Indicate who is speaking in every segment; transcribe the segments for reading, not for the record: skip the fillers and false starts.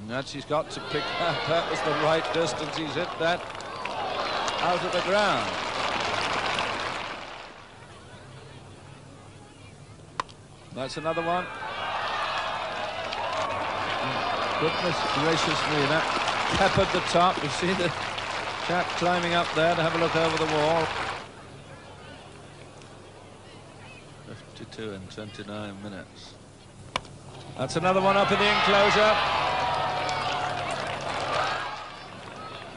Speaker 1: That he's got to pick up. That was the right distance. He's hit that out of the ground. That's another one. Goodness gracious me, that peppered the top. You see the chap climbing up there to have a look over the wall. 52 in 29 minutes. That's another one up in the enclosure.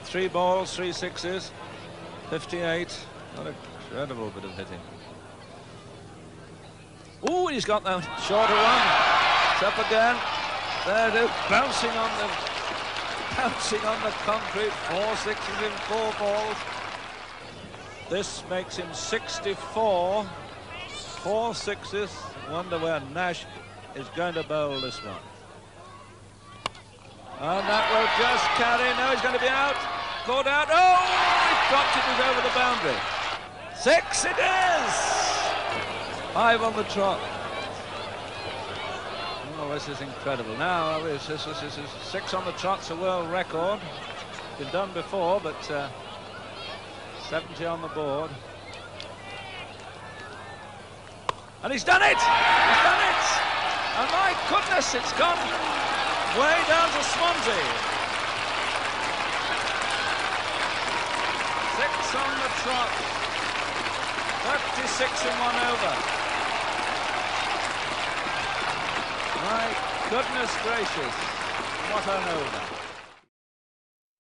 Speaker 1: 3 balls, 3 sixes, 58. What an incredible bit of hitting. Oh, he's got that shorter one. It's up again. There it is, bouncing on the concrete. 4 sixes in 4 balls. This makes him 64. 4 sixes. Wonder where Nash is going to bowl this one. And that will just carry. Now he's going to be out. Caught out. Oh, he dropped it. It was over the boundary. 6 it is. 5 on the trot. Oh, this is incredible. Now, this is 6 on the trot's a world record. Been done before, but 70 on the board. And he's done it! He's done it! And my goodness, it's gone way down to Swansea. 6 on the trot. 36 in 1 over. My goodness gracious, what an over.